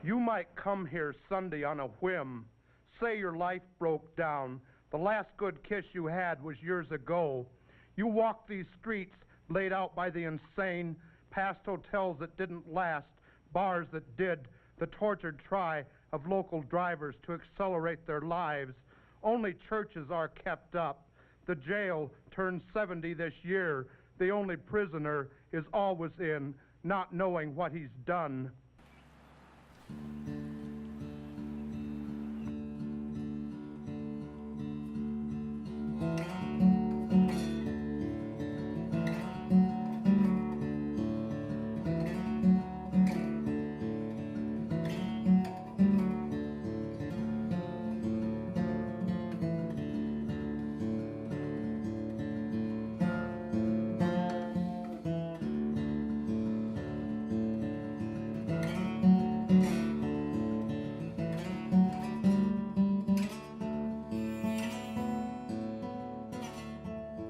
You might come here Sunday on a whim, say your life broke down. The last good kiss you had was years ago. You walked these streets laid out by the insane, past hotels that didn't last, bars that did, the tortured try of local drivers to accelerate their lives. Only churches are kept up. The jail turns 70 this year. The only prisoner is always in, not knowing what he's done.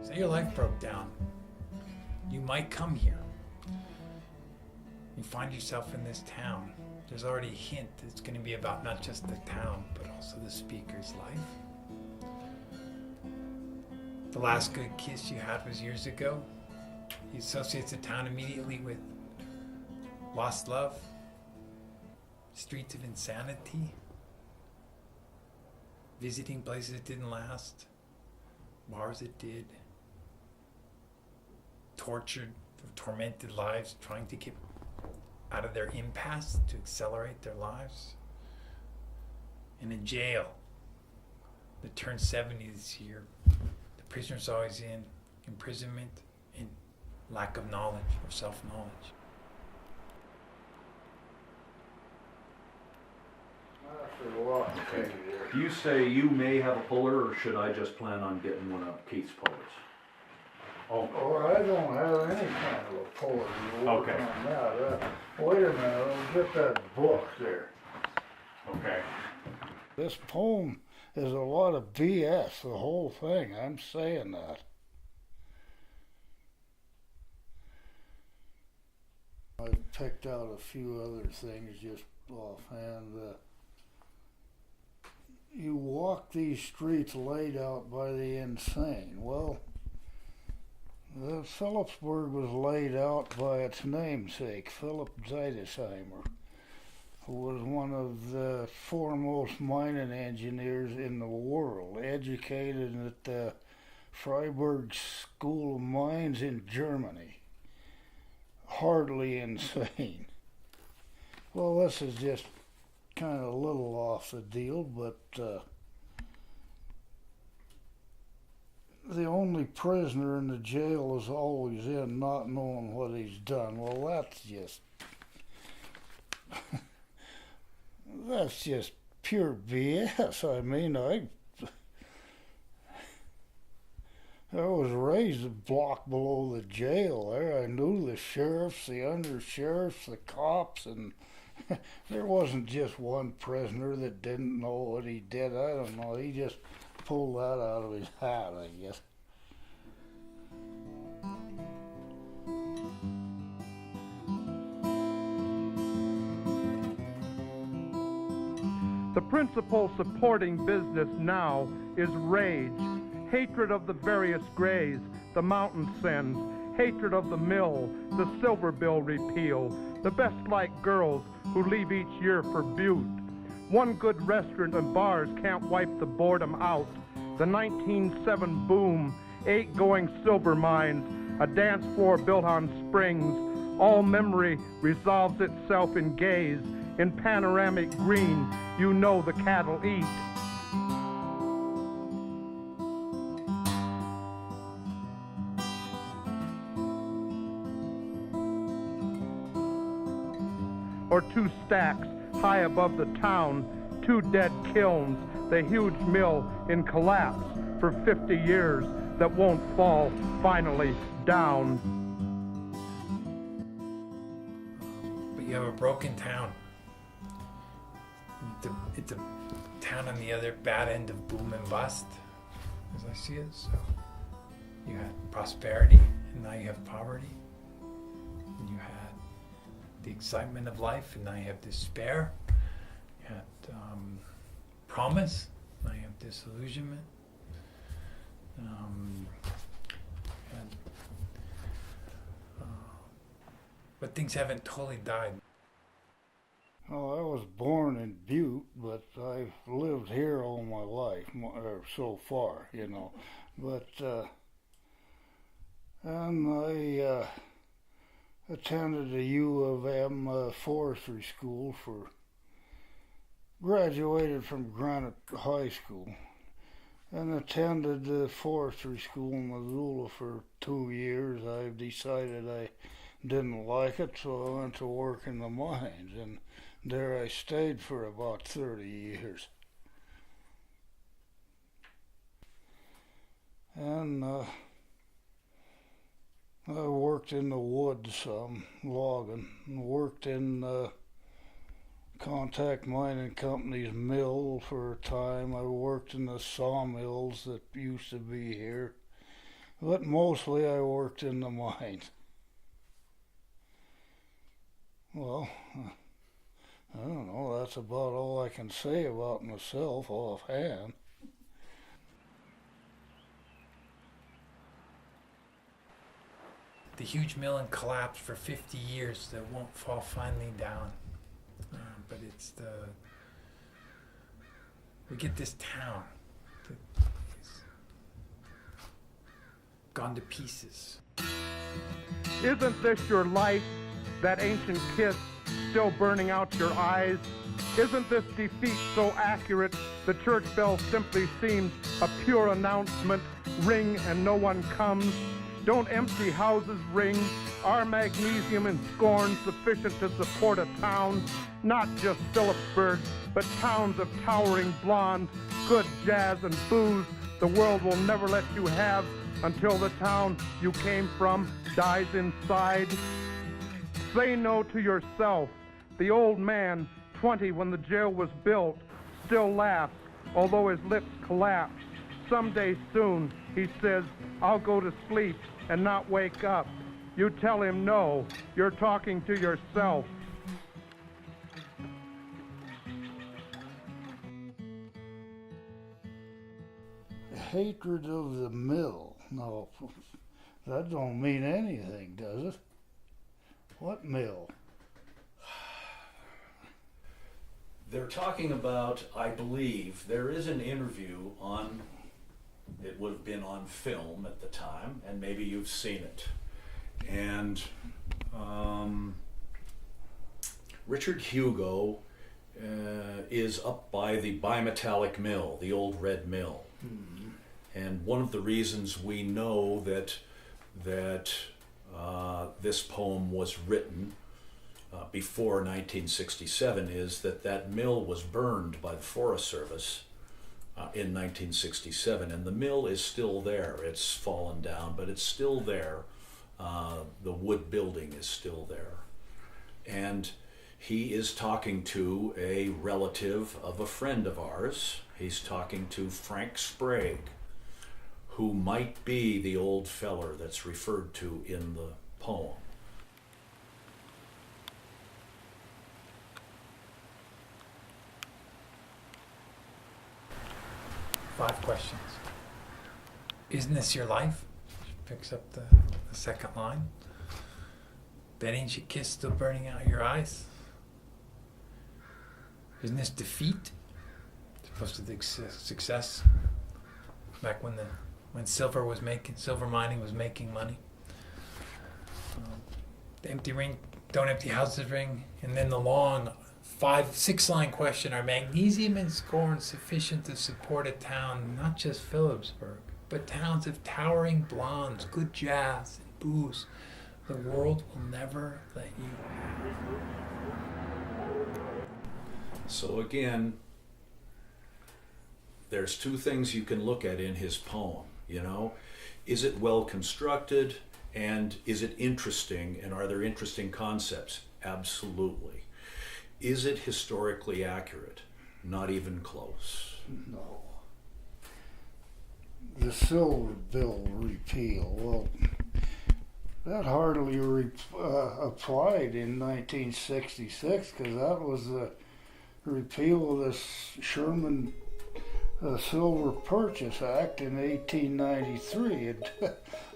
Say your life broke down. You might come here. You find yourself in this town. There's already a hint that it's going to be about not just the town, but also the speaker's life. The last good kiss you had was years ago. He associates the town immediately with lost love, streets of insanity, visiting places that didn't last, bars that did, tortured, tormented lives trying to get out of their impasse to accelerate their lives. In a jail that turned 70 this year, the prisoner's always in imprisonment and lack of knowledge or self-knowledge. Okay. Do you say you may have a puller, or should I just plan on getting one of Keith's pullers? Oh, I don't have any kind of a puller to work Okay. on that. Wait a minute, I'll get that book there. Okay. This poem is a lot of BS, the whole thing. I'm saying that. I picked out a few other things just offhand. You walk these streets laid out by the insane. Well, the Philipsburg was laid out by its namesake, Philip Zeidesheimer, who was one of the foremost mining engineers in the world, educated at the Freiburg School of Mines in Germany. Hardly insane. Well, this is just kind of a little off the deal, but the only prisoner in the jail is always in, not knowing what he's done. Well, that's just pure BS. I mean, I was raised a block below the jail there. I knew the sheriffs, the undersheriffs, the cops, and there wasn't just one prisoner that didn't know what he did. I don't know. He just pulled that out of his hat, I guess. The principal supporting business now is rage, hatred of the various grays, the mountain sins, hatred of the mill, the silver bill repeal, the best-liked girls who leave each year for Butte. One good restaurant and bars can't wipe the boredom out. The 1907 boom, 8 going silver mines, a dance floor built on springs. All memory resolves itself in gaze. In panoramic green, you know the cattle eat. Or 2 stacks high above the town, 2 dead kilns, the huge mill in collapse for 50 years that won't fall finally down. But you have a broken town. It's a town on the other bad end of boom and bust, as I see it. So you had prosperity, and now you have poverty. And you had the excitement of life, and now you have despair. promise. I have disillusionment. And, but things haven't totally died. Well, I was born in Butte, but I've lived here all my life, or so far, you know. But, and I attended the U of M forestry school graduated from Granite High School, and attended the forestry school in Missoula for 2 years. I decided I didn't like it, so I went to work in the mines, and there I stayed for about 30 years. And I worked in the woods, logging, and worked in Contact Mining Company's mill for a time. I worked in the sawmills that used to be here, but mostly I worked in the mines. Well, I don't know, that's about all I can say about myself offhand. The huge mill and collapsed for 50 years that won't fall finally down. But it's we get this town that's gone to pieces. Isn't this your life, that ancient kiss still burning out your eyes? Isn't this defeat so accurate the church bell simply seems a pure announcement? Ring and no one comes. Don't empty houses ring? Are magnesium and scorn sufficient to support a town? Not just Philipsburg, but towns of towering blondes, good jazz and booze the world will never let you have until the town you came from dies inside. Say no to yourself. The old man, 20 when the jail was built, still laughs, although his lips collapse. Someday soon, he says, I'll go to sleep and not wake up. You tell him no, you're talking to yourself. Hatred of the mill. No, that don't mean anything, does it? What mill? They're talking about, I believe, there is an interview on, it would have been on film at the time, and maybe you've seen it. And Richard Hugo is up by the bimetallic mill, the old red mill. Mm-hmm. And one of the reasons we know that this poem was written before 1967 is that mill was burned by the Forest Service in 1967, and the mill is still there. It's fallen down, but it's still there. The wood building is still there. And he is talking to a relative of a friend of ours. He's talking to Frank Sprague, who might be the old feller that's referred to in the poem. Five questions. Isn't this your life? She picks up the second line. That ancient kiss still burning out your eyes. Isn't this defeat supposed to be success? Back when silver mining was making money. The empty ring, don't empty houses ring, and then the long 5-6 line question: are magnesium and scorn sufficient to support a town, not just Philipsburg, but towns of towering blondes, good jazz, and booze the world will never let you have? So again, there's two things you can look at in his poem, you know. Is it well constructed, and is it interesting, and are there interesting concepts? Absolutely. Is it historically accurate? Not even close. No. The Silver Bill repeal, well, that hardly applied in 1966, because that was the repeal of this Sherman Silver Purchase Act in 1893. It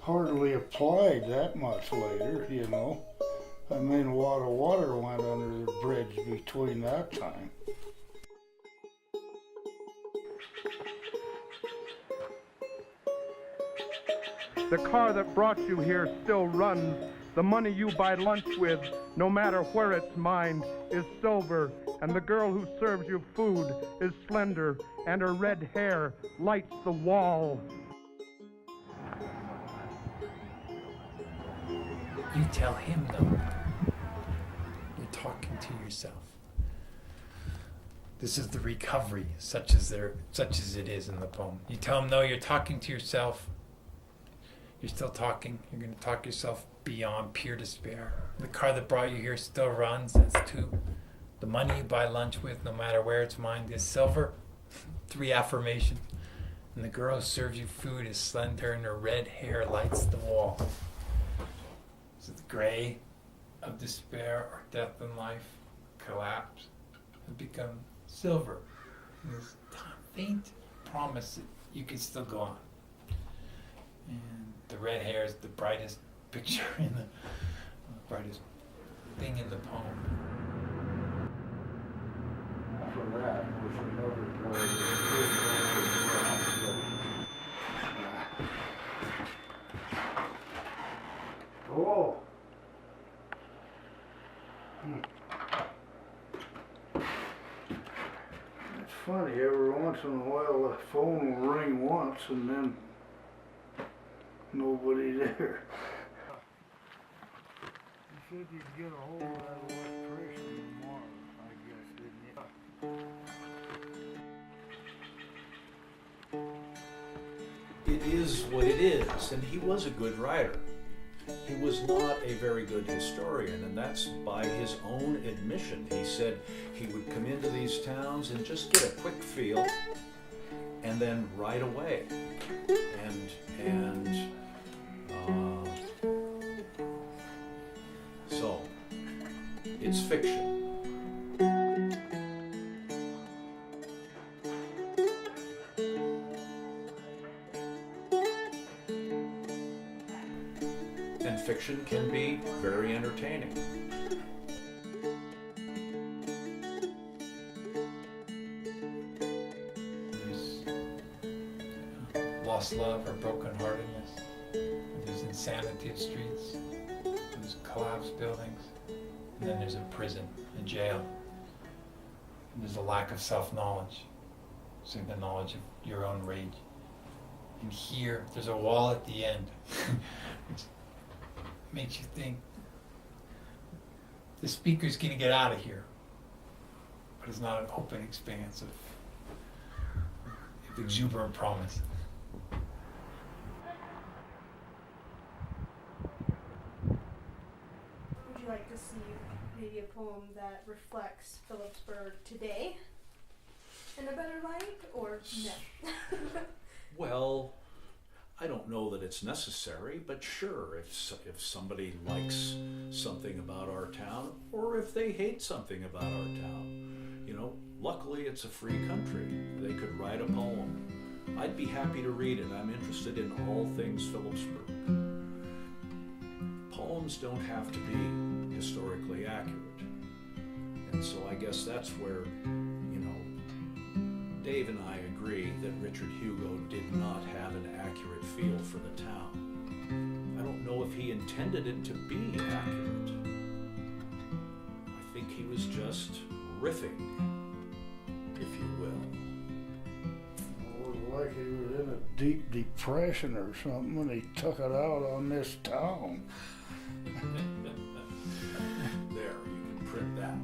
hardly applied that much later, you know. I mean, a lot of water went under the bridge between that time. The car that brought you here still runs. The money you buy lunch with, no matter where it's mined, is silver. And the girl who serves you food is slender, and her red hair lights the wall. You tell him, though. You're talking to yourself. This is the recovery, such as it is in the poem. You tell him, no, you're talking to yourself. You're still talking. You're going to talk yourself beyond pure despair. The car that brought you here still runs. That's 2. The money you buy lunch with, no matter where it's mined, is silver. 3 affirmation. And the girl who serves you food is slender, and her red hair lights the wall. So the gray of despair or death in life collapse and become silver. And this faint promise that you can still go on. And the red hair is the brightest picture in the brightest thing in the poem. For that was another Oh. It's funny, every once in a while the phone will ring once and then nobody there. You said you'd get a hold of that electrician tomorrow, I guess, didn't you? It is what it is, and he was a good writer. He was not a very good historian, and that's by his own admission. He said he would come into these towns and just get a quick feel and then write away. So it's fiction. And fiction can be very entertaining. There's lost love or brokenheartedness. There's insanity of streets. There's collapsed buildings. And then there's a prison, a jail. And there's a lack of self-knowledge. So the knowledge of your own rage. And here, there's a wall at the end. Which makes you think the speaker's going to get out of here, but it's not an open expanse of exuberant promise. Would you like to see maybe a poem that reflects Philipsburg today in a better light, or no? Well, I don't know that it's necessary, but sure, if somebody likes something about our town, or if they hate something about our town, you know, luckily it's a free country. They could write a poem. I'd be happy to read it. I'm interested in all things Philipsburg. Poems don't have to be historically accurate. And so I guess that's where, you know, Dave and I agree that Richard Hugo did not have an accurate feel for the town. I don't know if he intended it to be accurate. I think he was just riffing, if you will. It was like he was in a deep depression or something and he took it out on this town. There, you can print that.